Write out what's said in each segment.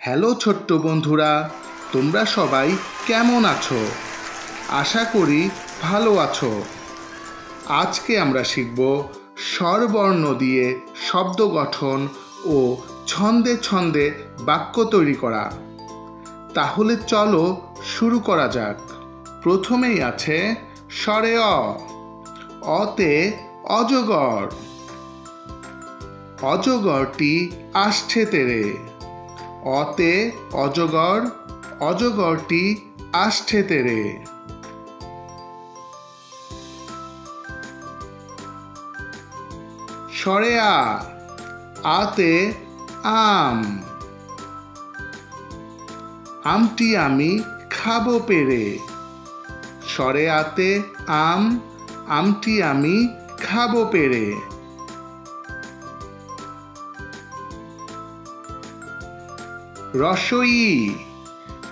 Hello ছোট্ট বন্ধুরা, তোমরা সবাই কেমন আছো? আশা করি ভালো আছো। আজকে আমরা শিখব স্বরবর্ণ দিয়ে শব্দ গঠন ও ছন্দে ছন্দে বাক্য তৈরি করা। তাহলে চলো শুরু করা যাক। প্রথমেই আছে স্বরে অ। অতে অজগর। অজগরটি আসছে তেরে। অতে অজগর, অজগরটি আসছে তেরে। স্বরে আ। আতে আম। আমটি আমি খাবো পেরে। স্বরে আতে আম, আমটি আমি খাবো পেরে। রসই।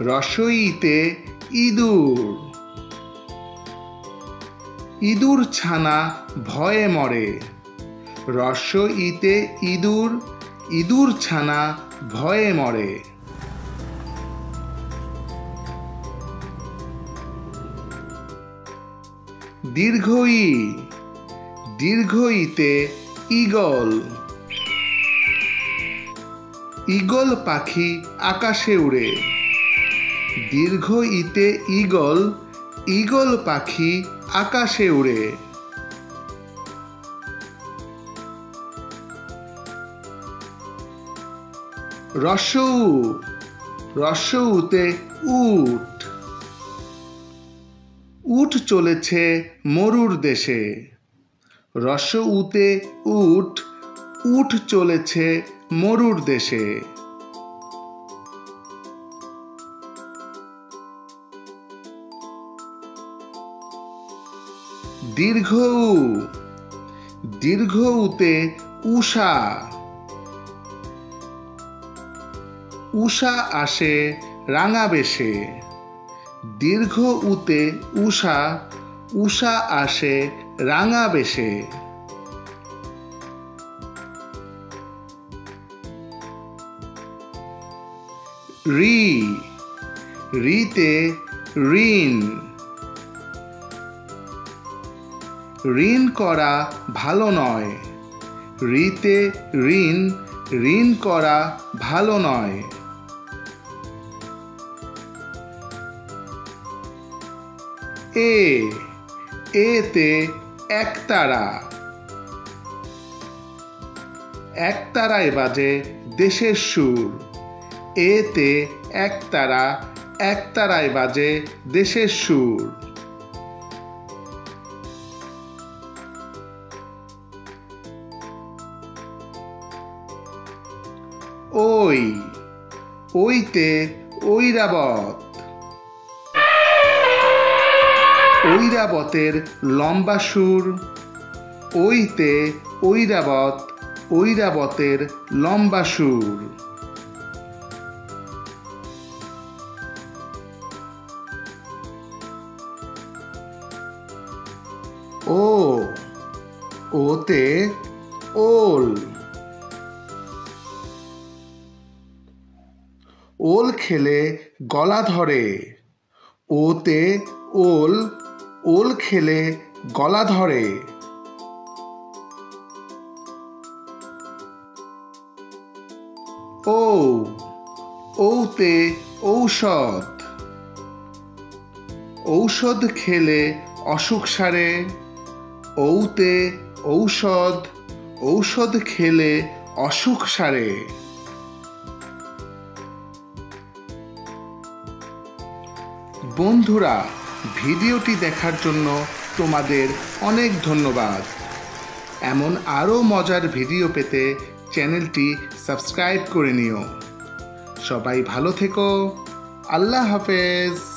রসইতে ইঁদুর। ইঁদুর ছানা ভয়ে মরে। রসইতে ইঁদুর, ইঁদুর ছানা ভয়ে মরে। দীর্ঘই। দীর্ঘইতে ঈগল। ঈগল পাখি আকাশে উড়ে। দীর্ঘ ইতে ঈগল, ঈগল পাখি আকাশে উড়ে। রস্যউ। রস্যউতে উট। উট চলেছে মরুর দেশে। রস্যউতে উট, উট চলেছে মরুর দেশে। দীর্ঘউ। দীর্ঘউতে উষা। উষা আসে রাঙা বেশে। দীর্ঘ উতে উষা, উষা আসে রাঙা বেশে। রি। রিতে ঋণ। ঋণ করা ভালো নয়। রিতে ঋণ, ঋণ করা ভালো নয়। এ। এতে একতারা। একতারায় বাজে দেশের সুর। এতে একতারা, একতারায় বাজে দেশের সুর। ওই। ওইতে ঐরাবত। ঐরাবতের লম্বা সুর। ওইতে ঐরাবত, ঐরাবতের লম্বা সুর। ও। ওতে ওল। ওল খেলে গলা ধরে। ওতে ওল, ওল খেলে গলা ধরে। ও। ওতে ঔষধ। ঔষধ খেলে অসুখ সারে। ওতে ঔষধ, ঔষধ খেলে অসুখ সারে। বন্ধুরা, ভিডিওটি দেখার জন্য তোমাদের অনেক ধন্যবাদ। এমন আরও মজার ভিডিও পেতে চ্যানেলটি সাবস্ক্রাইব করে নিও। সবাই ভালো থেকো। আল্লাহ হাফেজ।